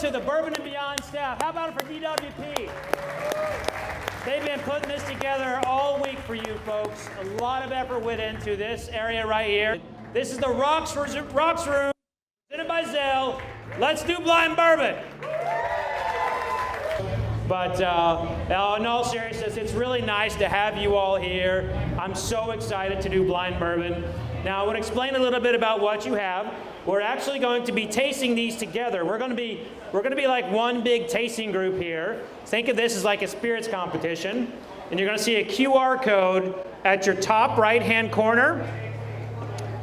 to the Bourbon Beyond staff. How about it for DWP? They've been putting this together all week for you folks. A lot of effort went into this area right here. This is the Rocks Room, presented by Zell. Let's do blind bourbon. But in all seriousness, it's really nice to have you all here. I'm so excited to do blind bourbon. Now, I want to explain a little bit about what you have. We're actually going to be tasting these together. We're going to be like one big tasting group here. Think of this as like a spirits competition. And you're going to see a QR code at your top right-hand corner.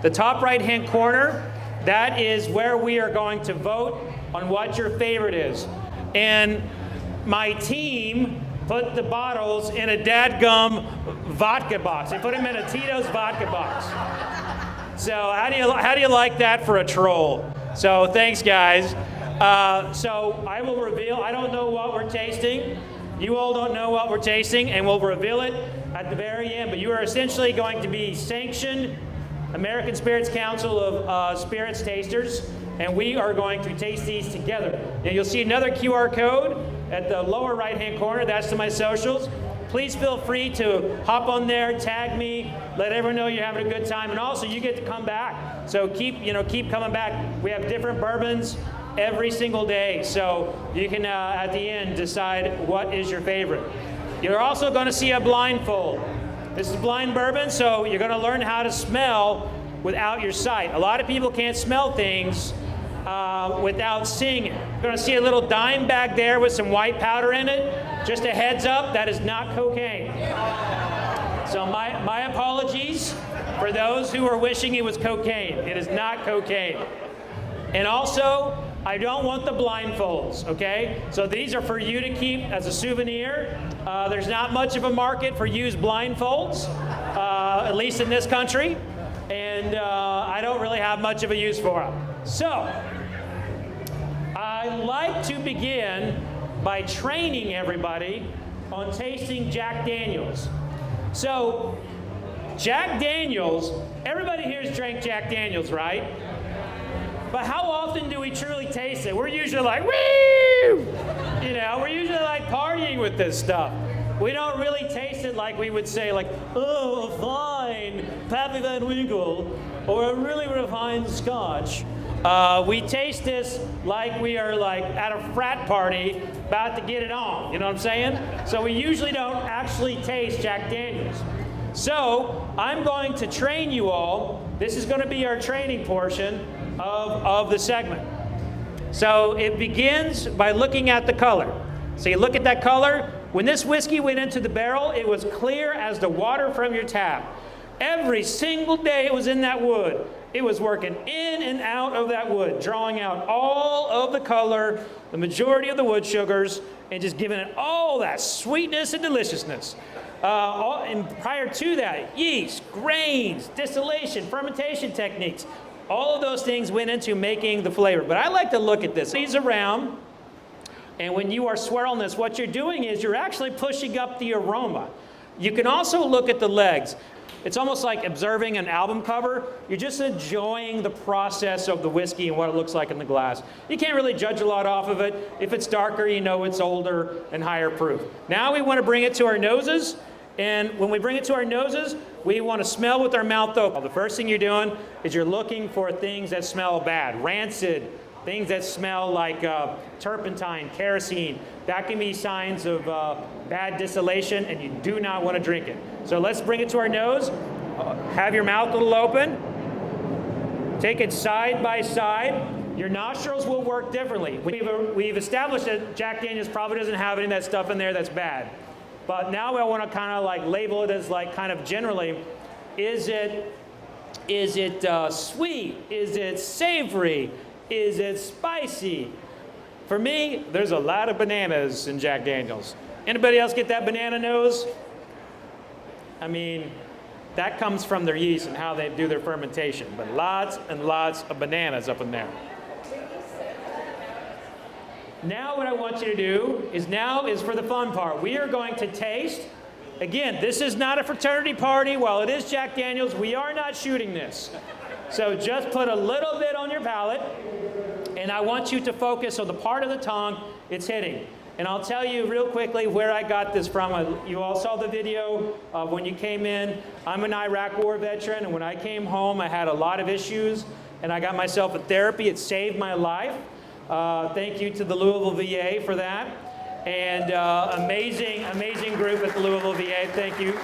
The top right-hand corner, that is where we are going to vote on what your favorite is. And my team put the bottles in a dadgum vodka box. They put them in a Tito's vodka box. So how do you like that for a troll? So thanks, guys. So I will reveal. I don't know what we're tasting. You all don't know what we're tasting, and we'll reveal it at the very end. But you are essentially going to be sanctioned American Spirits Council of Spirits Tasters, and we are going to taste these together. And you'll see another QR code at the lower right-hand corner. That's to my socials. Please feel free to hop on there, tag me, let everyone know you're having a good time, and also you get to come back. So keep coming back. We have different bourbons every single day, so you can at the end decide what is your favorite. You're also going to see a blindfold. This is blind bourbon, so you're going to learn how to smell without your sight. A lot of people can't smell things without seeing it. You're going to see a little dime bag there with some white powder in it. Just a heads up, that is not cocaine. So my apologies for those who are wishing it was cocaine. It is not cocaine. And also, I don't want the blindfolds, okay? So these are for you to keep as a souvenir. There's not much of a market for used blindfolds, at least in this country. And I don't really have much of a use for them. So, I like to begin by training everybody on tasting Jack Daniels. So, Jack Daniels, everybody here has drank Jack Daniels, right? But how often do we truly taste it? We're usually like, woo! You know, we're usually like partying with this stuff. We don't really taste it like we would say, like, oh, a fine Pappy Van Winkle, or a really refined scotch. We taste this like we are like at a frat party about to get it on, you know what I'm saying? So we usually don't actually taste Jack Daniels. So I'm going to train you all. This is going to be our training portion of the segment. So it begins by looking at the color. So you look at that color. When this whiskey went into the barrel, it was clear as the water from your tap. Every single day it was in that wood. It was working in and out of that wood, drawing out all of the color, the majority of the wood sugars, and just giving it all that sweetness and deliciousness. And prior to that, yeast, grains, distillation, fermentation techniques, all of those things went into making the flavor. But I like to look at this. These around, and when you are swirling this, what you're doing is you're actually pushing up the aroma. You can also look at the legs. It's almost like observing an album cover. You're just enjoying the process of the whiskey and what it looks like in the glass. You can't really judge a lot off of it. If it's darker, you know it's older and higher proof. Now we want to bring it to our noses. And when we bring it to our noses, we want to smell with our mouth open. The first thing you're doing is you're looking for things that smell bad, rancid, things that smell like turpentine, kerosene. That can be signs of bad distillation, and you do not want to drink it. So let's bring it to our nose. Have your mouth a little open. Take it side by side. Your nostrils will work differently. We've established that Jack Daniels probably doesn't have any of that stuff in there that's bad. But now I want to kind of like label it as like kind of generally, is it sweet? Is it savory? Is it spicy? For me, there's a lot of bananas in Jack Daniels. Anybody else get that banana nose? I mean, that comes from their yeast and how they do their fermentation. But lots and lots of bananas up in there. Now what I want you to do is for the fun part. We are going to taste. Again, this is not a fraternity party. While it is Jack Daniels, we are not shooting this. So just put a little bit on your palate. And I want you to focus on the part of the tongue it's hitting. And I'll tell you real quickly where I got this from. You all saw the video of when you came in. I'm an Iraq War veteran, and when I came home, I had a lot of issues, and I got myself a therapy. It saved my life. Thank you to the Louisville VA for that. And amazing group at the Louisville VA. Thank you.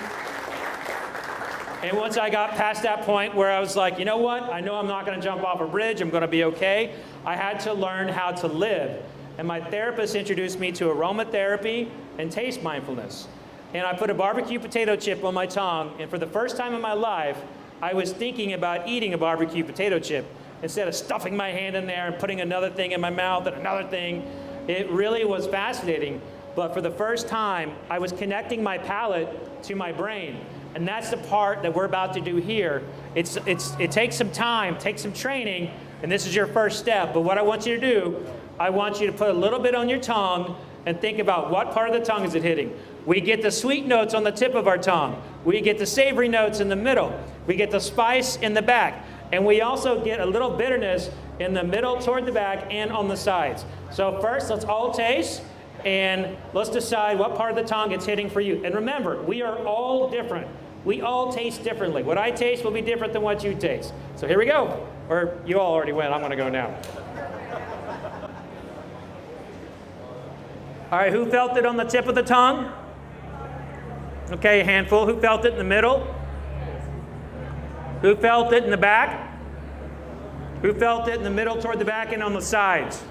And once I got past that point where I was like, you know what? I know I'm not going to jump off a bridge. I'm going to be okay. I had to learn how to live. And my therapist introduced me to aromatherapy and taste mindfulness. And I put a barbecue potato chip on my tongue, and for the first time in my life, I was thinking about eating a barbecue potato chip instead of stuffing my hand in there and putting another thing in my mouth and another thing. It really was fascinating. But for the first time, I was connecting my palate to my brain. And that's the part that we're about to do here. It takes some time, takes some training, and this is your first step. But what I want you to do, I want you to put a little bit on your tongue and think about what part of the tongue is it hitting. We get the sweet notes on the tip of our tongue. We get the savory notes in the middle. We get the spice in the back. And we also get a little bitterness in the middle, toward the back, and on the sides. So first, let's all taste, and let's decide what part of the tongue it's hitting for you. And remember, we are all different. We all taste differently. What I taste will be different than what you taste. So here we go. Or you all already went. I'm going to go now. All right, who felt it on the tip of the tongue? Okay, a handful. Who felt it in the middle? Who felt it in the back? Who felt it in the middle, toward the back, and on the sides?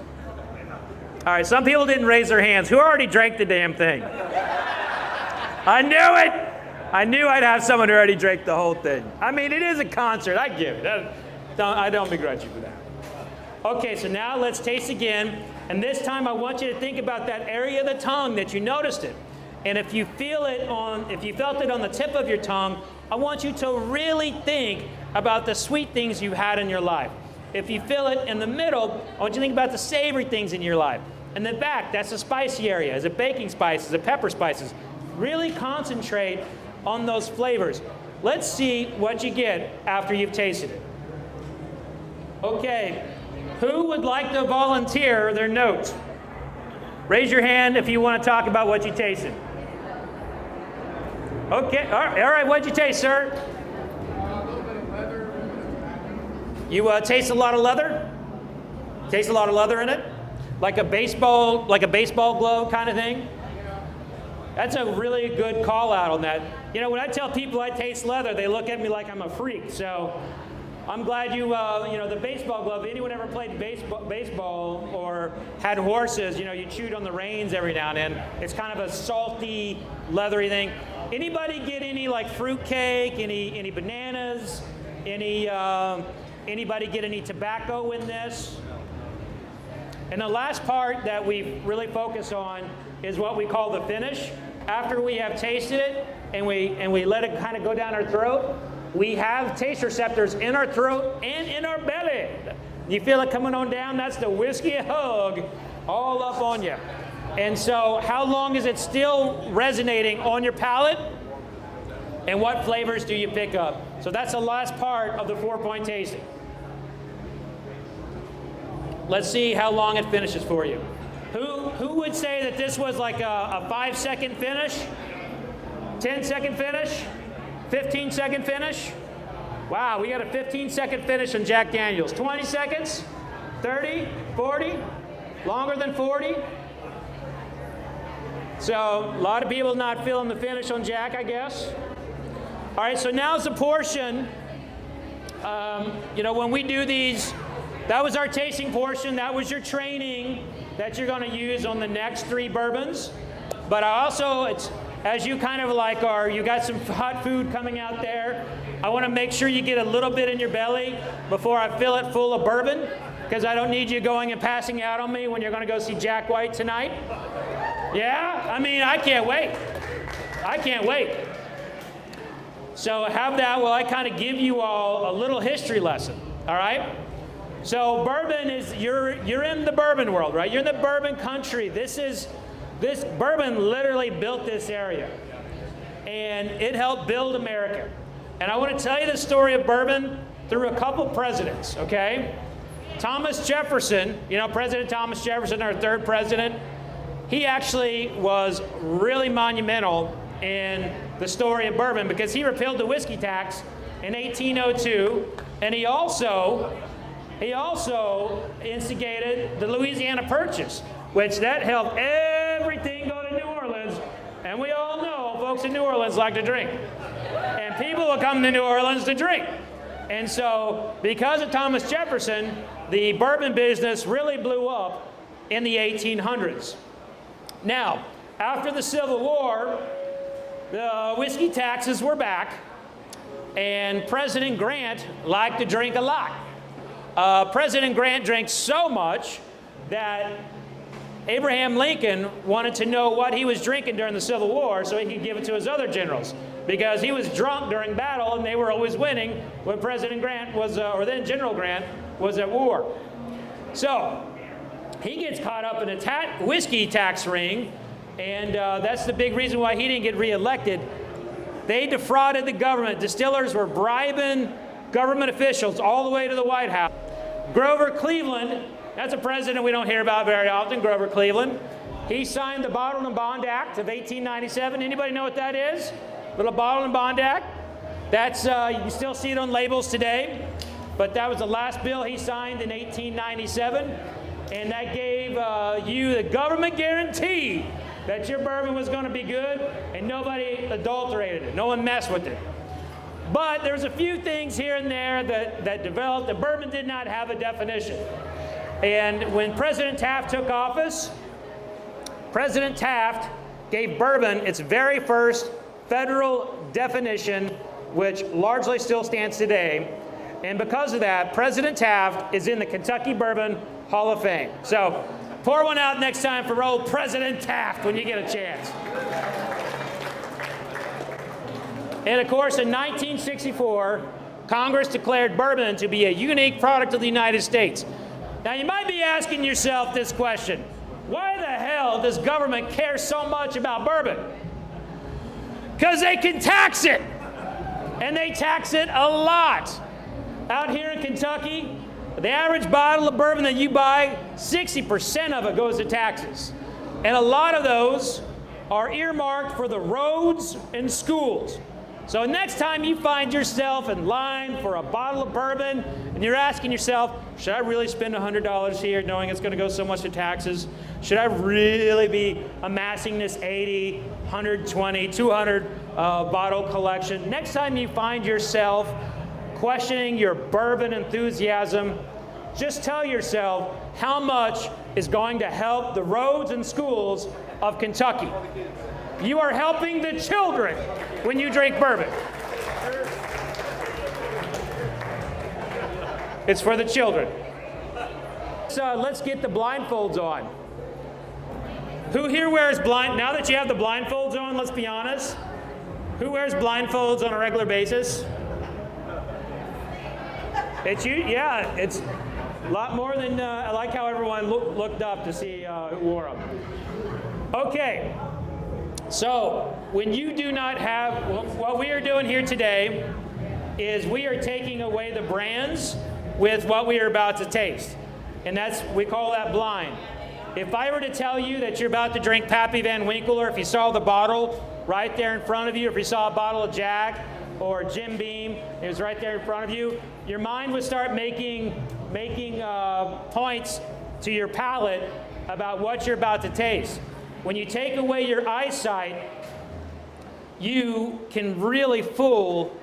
All right, some people didn't raise their hands. Who already drank the damn thing? I knew it! I knew I'd have someone who already drank the whole thing. I mean, it is a concert. I give it. I don't begrudge you for that. Okay, so now let's taste again. And this time I want you to think about that area of the tongue that you noticed it. And if you felt it on the tip of your tongue, I want you to really think about the sweet things you had in your life. If you feel it in the middle, I want you to think about the savory things in your life. In the back, that's the spicy area. Is it baking spices? Is it pepper spices? Really concentrate on those flavors. Let's see what you get after you've tasted it. Okay, who would like to volunteer their notes? Raise your hand if you want to talk about what you tasted. Okay, all right, what'd you taste, sir? A little bit of leather. You taste a lot of leather? Taste a lot of leather in it? Like a baseball glove kind of thing? That's a really good call out on that. You know, when I tell people I taste leather, they look at me like I'm a freak. So I'm glad the baseball glove, anyone ever played baseball or had horses, you chewed on the reins every now and then. It's kind of a salty, leathery thing. Anybody get any like fruit cake, any bananas, anybody get any tobacco in this? And the last part that we really focus on is what we call the finish. After we have tasted it and we let it kind of go down our throat, we have taste receptors in our throat and in our belly. You feel it coming on down? That's the whiskey hug all up on you. And so how long is it still resonating on your palate? And what flavors do you pick up? So that's the last part of the 4-point tasting. Let's see how long it finishes for you. Who would say that this was like a 5-second finish? 10-second finish? 15-second finish? Wow, we got a 15-second finish on Jack Daniels. 20 seconds? 30? 40? Longer than 40? So a lot of people not feeling the finish on Jack, I guess. All right, so now's the portion. When we do these, that was our tasting portion. That was your training that you're going to use on the next 3 bourbons. But as you kind of you got some hot food coming out there, I want to make sure you get a little bit in your belly before I fill it full of bourbon, because I don't need you going and passing out on me when you're going to go see Jack White tonight. Yeah? I mean, I can't wait. I can't wait. So have that while I kind of give you all a little history lesson, all right? So bourbon you're in the bourbon world, right? You're in the bourbon country. This bourbon literally built this area, and it helped build America. And I want to tell you the story of bourbon through a couple presidents, okay? Thomas Jefferson, you know, President Thomas Jefferson, our third president, he actually was really monumental in the story of bourbon because he repealed the whiskey tax in 1802, and he also instigated the Louisiana Purchase, which that helped everything go to New Orleans, and we all know folks in New Orleans like to drink, and people will come to New Orleans to drink. And so because of Thomas Jefferson, the bourbon business really blew up in the 1800s. Now, after the Civil War, the whiskey taxes were back, and President Grant liked to drink a lot. President Grant drank so much that Abraham Lincoln wanted to know what he was drinking during the Civil War so he could give it to his other generals, because he was drunk during battle and they were always winning when President Grant was, or then General Grant, was at war. So he gets caught up in a whiskey tax ring, and that's the big reason why he didn't get reelected. They defrauded the government. Distillers were bribing government officials all the way to the White House. Grover Cleveland, that's a president we don't hear about very often, Grover Cleveland. He signed the Bottle and Bond Act of 1897. Anybody know what that is? Little Bottle and Bond Act. That's, you can still see it on labels today, but that was the last bill he signed in 1897, and that gave you the government guarantee that your bourbon was going to be good, and nobody adulterated it. No one messed with it. But there's a few things here and there that developed. The bourbon did not have a definition. And when President Taft took office, President Taft gave bourbon its very first federal definition, which largely still stands today. And because of that, President Taft is in the Kentucky Bourbon Hall of Fame. So pour one out next time for old President Taft when you get a chance. And of course, in 1964, Congress declared bourbon to be a unique product of the United States. Now, you might be asking yourself this question: why the hell does government care so much about bourbon? Because they can tax it, and they tax it a lot. Out here in Kentucky, the average bottle of bourbon that you buy, 60% of it goes to taxes. And a lot of those are earmarked for the roads and schools. So next time you find yourself in line for a bottle of bourbon and you're asking yourself, should I really spend $100 here knowing it's going to go so much to taxes? Should I really be amassing this 80, 120, 200 bottle collection? Next time you find yourself questioning your bourbon enthusiasm, just tell yourself how much is going to help the roads and schools of Kentucky. You are helping the children when you drink bourbon. It's for the children. So let's get the blindfolds on. Who here wears now that you have the blindfolds on, let's be honest, who wears blindfolds on a regular basis? It's you? Yeah, it's a lot more than, I like how everyone looked up to see who wore them. Okay. So when you do not have, what we are doing here today is we are taking away the brands with what we are about to taste. And we call that blind. If I were to tell you that you're about to drink Pappy Van Winkle, or if you saw the bottle right there in front of you, if you saw a bottle of Jack or Jim Beam, it was right there in front of you, your mind would start making points to your palate about what you're about to taste. When you take away your eyesight, you can really fool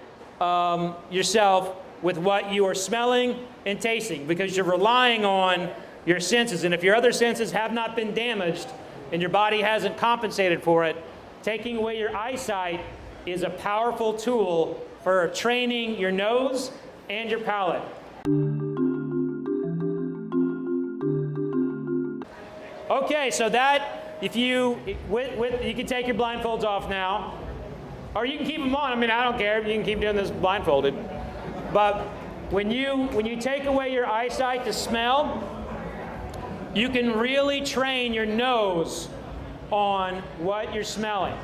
yourself with what you are smelling and tasting, because you're relying on your senses. And if your other senses have not been damaged and your body hasn't compensated for it, taking away your eyesight is a powerful tool for training your nose and your palate. Okay, so that, if you can take your blindfolds off now, or you can keep them on. I mean, I don't care. You can keep doing this blindfolded. But when you take away your eyesight to smell, you can really train your nose on what you're smelling.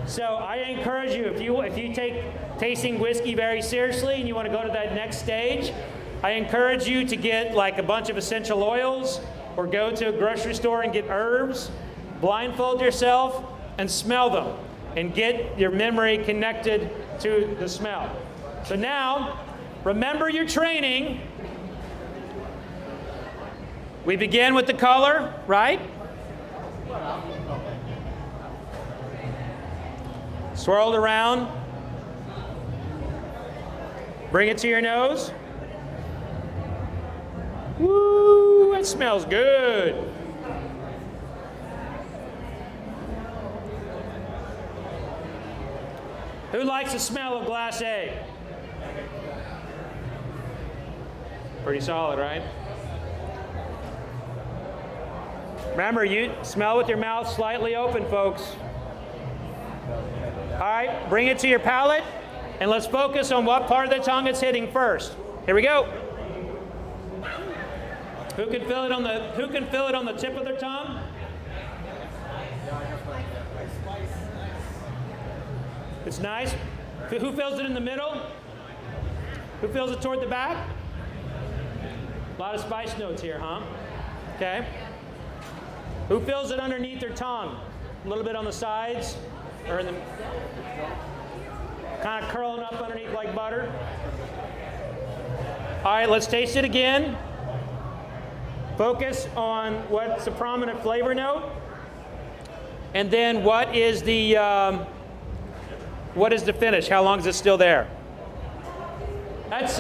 So I encourage you, if you take tasting whiskey very seriously and you want to go to that next stage, I encourage you to get like a bunch of essential oils or go to a grocery store and get herbs, blindfold yourself and smell them and get your memory connected to the smell. So now, remember your training. We begin with the color, right? Swirl it around. Bring it to your nose. Woo, it smells good. Who likes the smell of glacé? Pretty solid, right? Remember, you smell with your mouth slightly open, folks. All right, bring it to your palate, and let's focus on what part of the tongue it's hitting first. Here we go. Who can feel it on the tip of their tongue? It's nice. Who feels it in the middle? Who feels it toward the back? A lot of spice notes here, huh? Okay. Who feels it underneath their tongue? A little bit on the sides, or in the kind of curling up underneath like butter. All right, let's taste it again. Focus on what's a prominent flavor note, and then what is the finish? How long is it still there? That's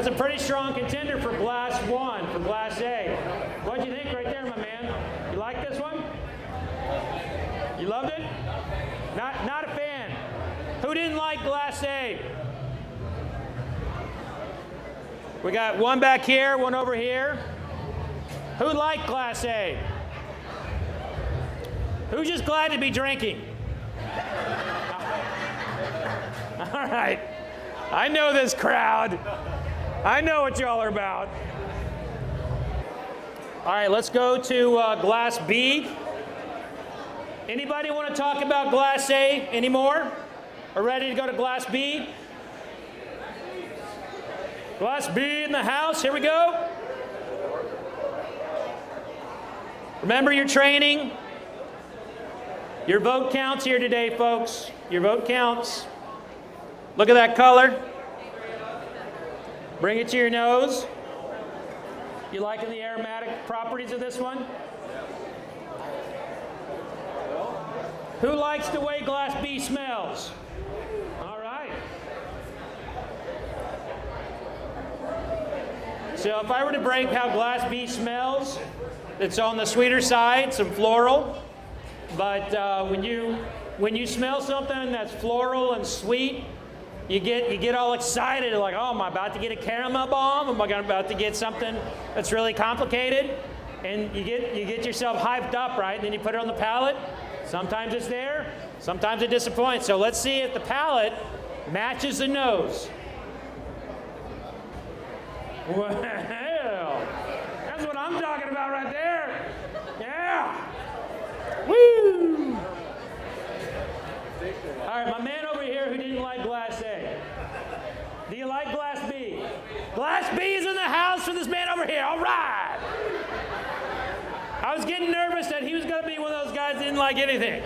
a pretty strong contender for glass one, for glacé. What'd you think right there, my man? You like this one? You loved it? Not a fan. Who didn't like glacé? We got one back here, one over here. Who liked glacé? Who's just glad to be drinking? All right. I know this crowd. I know what y'all are about. All right, let's go to glass B. Anybody want to talk about glacé anymore? Are ready to go to glass B? Glass B in the house. Here we go. Remember your training. Your vote counts here today, folks. Your vote counts. Look at that color. Bring it to your nose. You liking the aromatic properties of this one? Who likes the way glass B smells? All right. So if I were to break how glass B smells, it's on the sweeter side, some floral. But when you smell something that's floral and sweet, you get all excited, like, oh, am I about to get a caramel bomb? Am I about to get something that's really complicated? And you get yourself hyped up, right? And then you put it on the palate. Sometimes it's there, sometimes it disappoints. So let's see if the palate matches the nose. Well, that's what I'm talking about right there. Yeah. Woo! All right, my man over here who didn't like glass A. Do you like glass B? Glass B is in the house for this man over here. All right. I was getting nervous that he was going to be one of those guys that didn't like anything.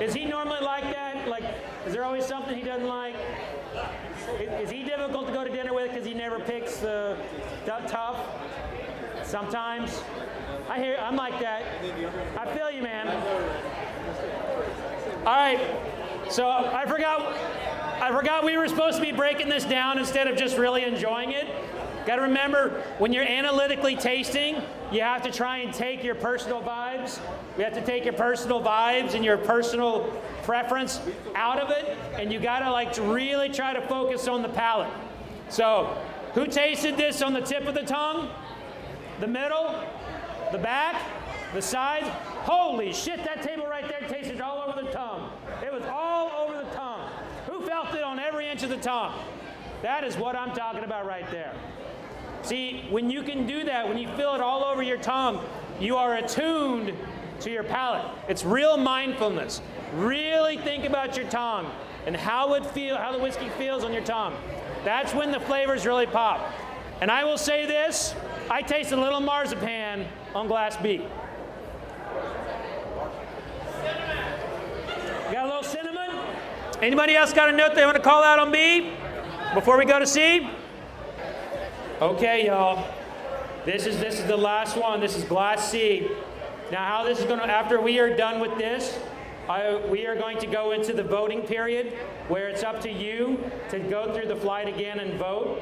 Is he normally like that? Like, is there always something he doesn't like? Is he difficult to go to dinner with because he never picks the tough? Sometimes. I'm like that. I feel you, man. All right. So I forgot we were supposed to be breaking this down instead of just really enjoying it. Got to remember, when you're analytically tasting, you have to try and take your personal vibes. You have to take your personal vibes and your personal preference out of it, and you got to really try to focus on the palate. So, who tasted this on the tip of the tongue? The middle? The back? The sides? Holy shit, that table right there tasted all over the tongue. It was all over the tongue. Who felt it on every inch of the tongue? That is what I'm talking about right there. See, when you can do that, when you feel it all over your tongue, you are attuned to your palate. It's real mindfulness. Really think about your tongue and how the whiskey feels on your tongue. That's when the flavors really pop. And I will say this, I taste a little marzipan on Glass B. Got a little cinnamon? Anybody else got a note they want to call out on B before we go to C? Okay, y'all. This is the last one. This is Glass C. Now, how this is going to, after we are done with this, we are going to go into the voting period where it's up to you to go through the flight again and vote.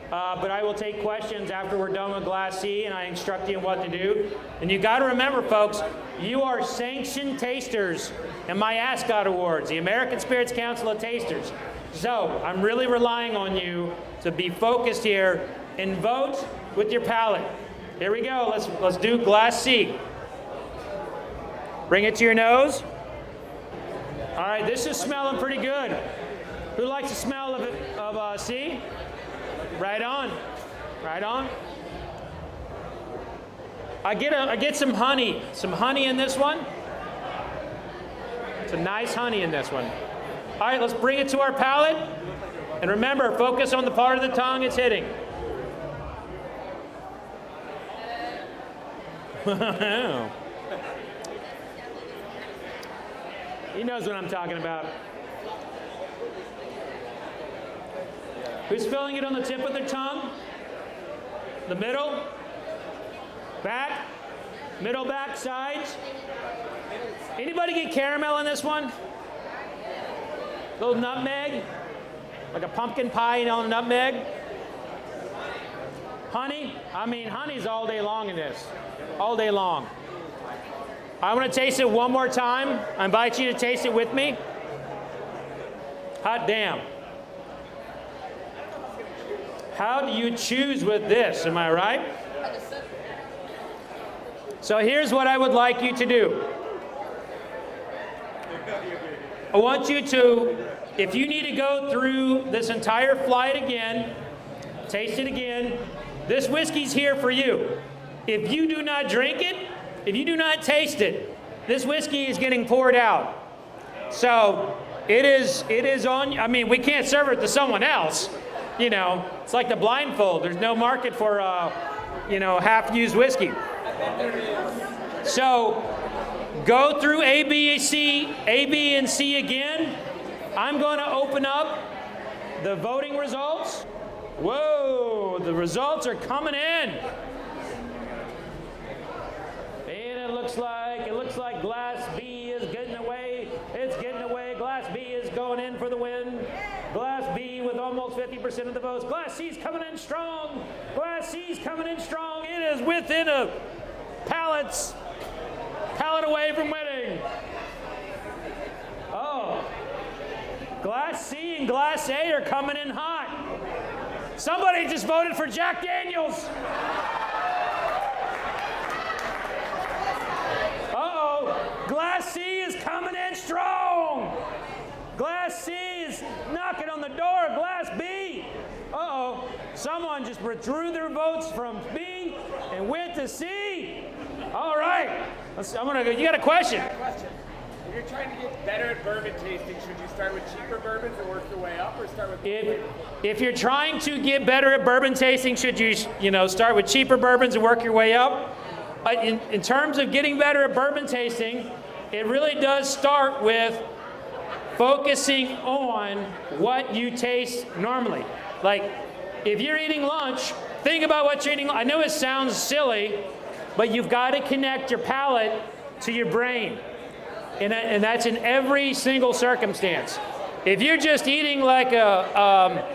But I will take questions after we're done with Glass C, and I instruct you on what to do. And you got to remember, folks, you are sanctioned tasters in my Ascot Awards, the American Spirits Council of Tasters. So I'm really relying on you to be focused here and vote with your palate. Here we go. Let's do Glass C. Bring it to your nose. All right, this is smelling pretty good. Who likes the smell of C? Right on, right on. I get some honey in this one. Some nice honey in this one. All right, let's bring it to our palate. And remember, focus on the part of the tongue it's hitting. He knows what I'm talking about. Who's feeling it on the tip of their tongue? The middle? Back? Middle, back, sides? Anybody get caramel in this one? Little nutmeg? Like a pumpkin pie, you know, nutmeg? Honey? I mean, honey's all day long in this. All day long. I want to taste it one more time. I invite you to taste it with me. Hot damn. How do you choose with this? Am I right? So here's what I would like you to do. I want you to, if you need to go through this entire flight again, taste it again, this whiskey's here for you. If you do not drink it, if you do not taste it, this whiskey is getting poured out. So it is on, I mean, we can't serve it to someone else. You know, it's like the blindfold. There's no market for, half-used whiskey. So go through A, B, and C again. I'm going to open up the voting results. Whoa, the results are coming in. And it looks like Glass B is getting away. It's getting away. Glass B is going in for the win. Glass B with almost 50% of the votes. Glass C's coming in strong. Glass C's coming in strong. It is within a pallet away from winning. Oh, Glass C and Glass A are coming in hot. Somebody just voted for Jack Daniels. Uh-oh, Glass C is coming in strong. Glass C is knocking on the door of Glass B. Uh-oh, someone just withdrew their votes from B and went to C. All right, I'm gonna go. You got a question? If you're trying to get better at bourbon tasting, should you start with cheaper bourbons and work your way up, or start with? If you're trying to get better at bourbon tasting, should you start with cheaper bourbons and work your way up? In terms of getting better at bourbon tasting, it really does start with focusing on what you taste normally. Like, if you're eating lunch, think about what you're eating. I know it sounds silly, but you've got to connect your palate to your brain. And that's in every single circumstance. If you're just eating like a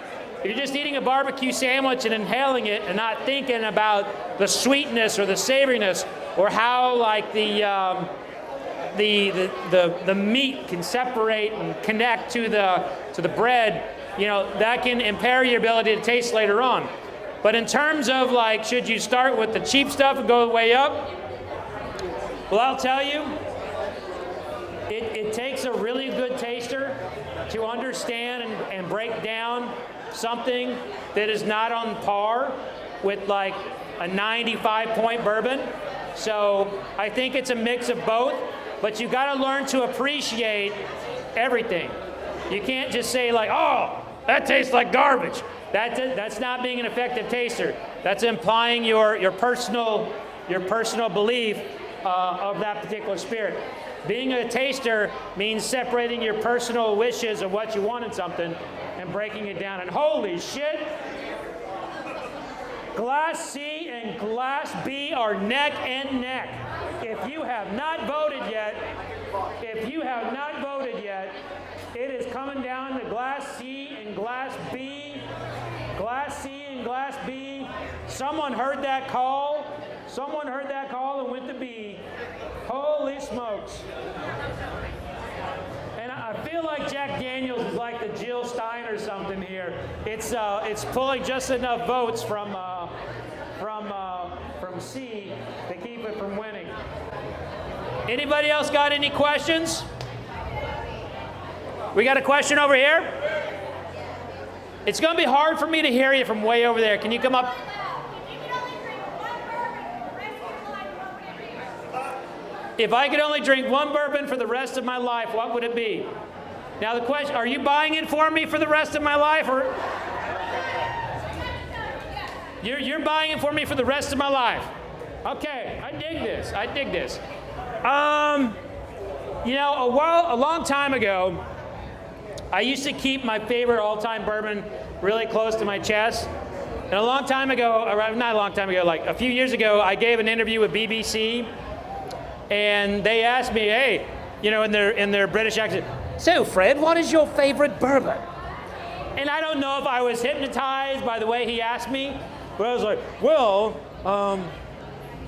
barbecue sandwich and inhaling it and not thinking about the sweetness or the savoriness or how like the meat can separate and connect to the bread, that can impair your ability to taste later on. But in terms of like, should you start with the cheap stuff and go way up? Well, I'll tell you, it takes a really good taster to understand and break down something that is not on par with like a 95-point bourbon. So I think it's a mix of both, but you got to learn to appreciate everything. You can't just say like, oh, that tastes like garbage. That's not being an effective taster. That's implying your personal belief of that particular spirit. Being a taster means separating your personal wishes of what you want in something and breaking it down. And holy shit, Glass C and Glass B are neck and neck. If you have not voted yet, it is coming down to Glass C and Glass B. Glass C and Glass B. Someone heard that call. And went to B. Holy smokes. And I feel like Jack Daniels is like the Jill Stein or something here. It's pulling just enough votes from C to keep it from winning. Anybody else got any questions? We got a question over here? It's going to be hard for me to hear you from way over there. Can you come up? If I could only drink one bourbon for the rest of my life, what would it be? Now the question, are you buying it for me for the rest of my life, or you're buying it for me for the rest of my life? Okay, I dig this. You know, a long time ago, I used to keep my favorite all-time bourbon really close to my chest. And a long time ago, or not a long time ago, like a few years ago, I gave an interview with BBC. And they asked me, hey, you know, in their British accent, so Fred, what is your favorite bourbon? And I don't know if I was hypnotized by the way he asked me, but I was like, well,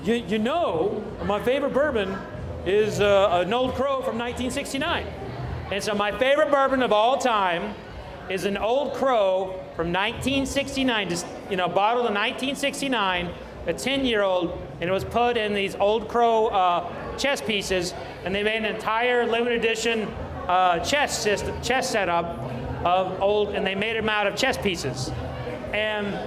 you know, my favorite bourbon is an Old Crow from 1969. And so my favorite bourbon of all time is an Old Crow from 1969, just, you know, bottled in 1969, a 10-year-old, and it was put in these Old Crow chess pieces, and they made an entire limited edition chess setup of old, and they made them out of chess pieces. And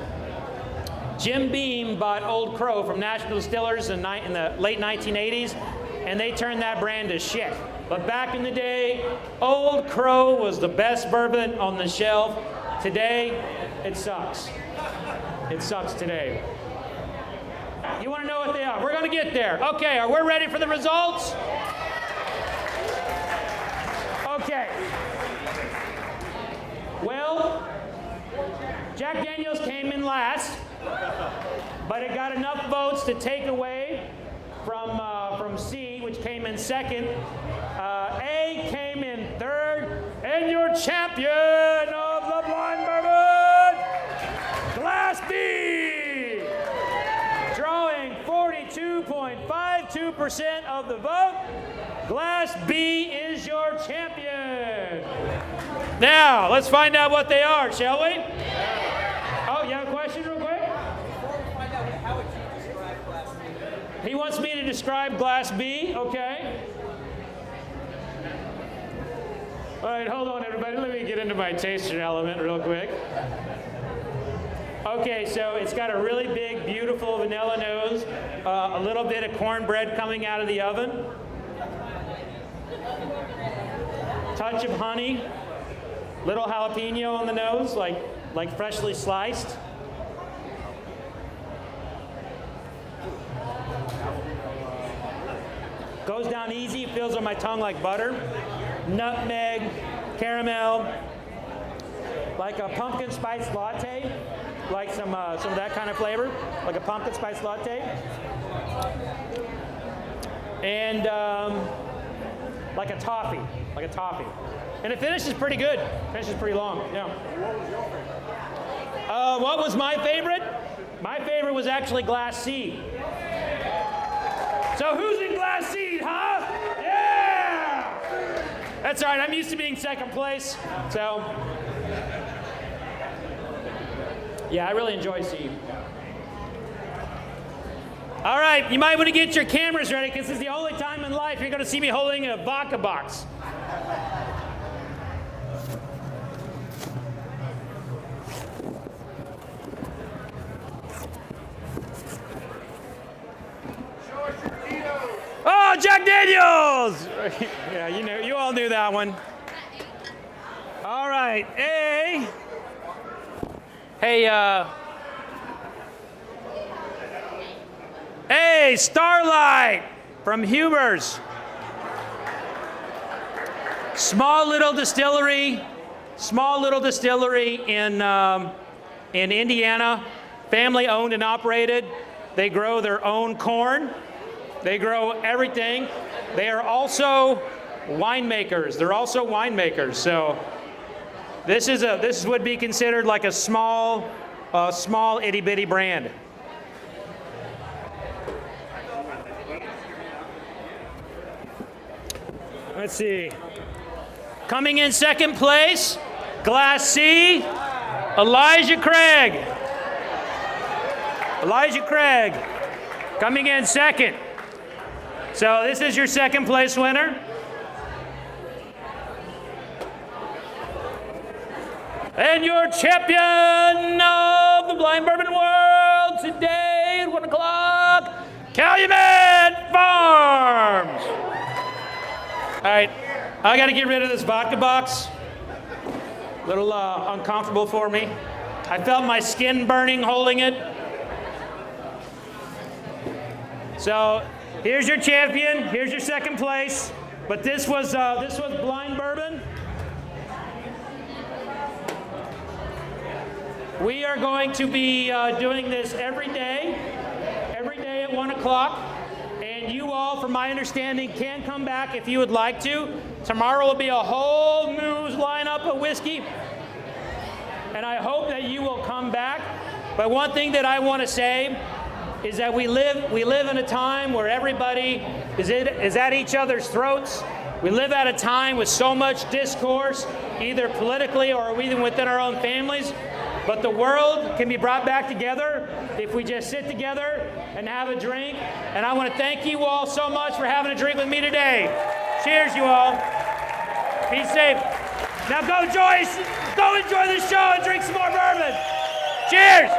Jim Beam bought Old Crow from National Distillers in the late 1980s, and they turned that brand to shit. But back in the day, Old Crow was the best bourbon on the shelf. Today, it sucks. It sucks today. You want to know what they are? We're going to get there. Okay, are we ready for the results? Okay. Well, Jack Daniels came in last, but it got enough votes to take away from C, which came in second. A came in third, and your champion of the blind bourbon, Glass B, drawing 42.52% of the vote. Glass B is your champion. Now, let's find out what they are, shall we? Oh, you have a question real quick? Before we find out, how would you describe Glass B? He wants me to describe Glass B, okay. All right, hold on, everybody. Let me get into my taster element real quick. Okay, so it's got a really big, beautiful vanilla nose, a little bit of cornbread coming out of the oven, touch of honey, little jalapeno on the nose, like freshly sliced. Goes down easy, feels on my tongue like butter. Nutmeg, caramel, like a pumpkin spice latte, like some of that kind of flavor, like a pumpkin spice latte. And like a toffee. And the finish is pretty good. Finish is pretty long, yeah. What was my favorite? My favorite was actually Glass C. So who's in Glass C, huh? Yeah! That's all right, I'm used to being second place, so. Yeah, I really enjoy C. All right, you might want to get your cameras ready because this is the only time in life you're going to see me holding a vodka box. Oh, Jack Daniels! Yeah, you all knew that one. right, A. Hey, A Starlight from Huber's. Small little distillery in Indiana, family owned and operated. They grow their own corn. They grow everything. They are also winemakers. So this would be considered like a small itty bitty brand. Let's see. Coming in second place, Glass C, Elijah Craig. Coming in second. So this is your second place winner. And your champion of the blind bourbon world today at 1 o'clock, Calumet Farms. All right, I got to get rid of this vodka box. A little uncomfortable for me. I felt my skin burning holding it. So here's your champion. Here's your second place. But this was blind bourbon. We are going to be doing this every day at 1 o'clock. And you all, from my understanding, can come back if you would like to. Tomorrow will be a whole new lineup of whiskey. And I hope that you will come back. But one thing that I want to say is that we live in a time where everybody is at each other's throats. We live at a time with so much discourse, either politically or even within our own families. But the world can be brought back together if we just sit together and have a drink. And I want to thank you all so much for having a drink with me today. Cheers, you all. Be safe. Now go enjoy the show and drink some more bourbon. Cheers.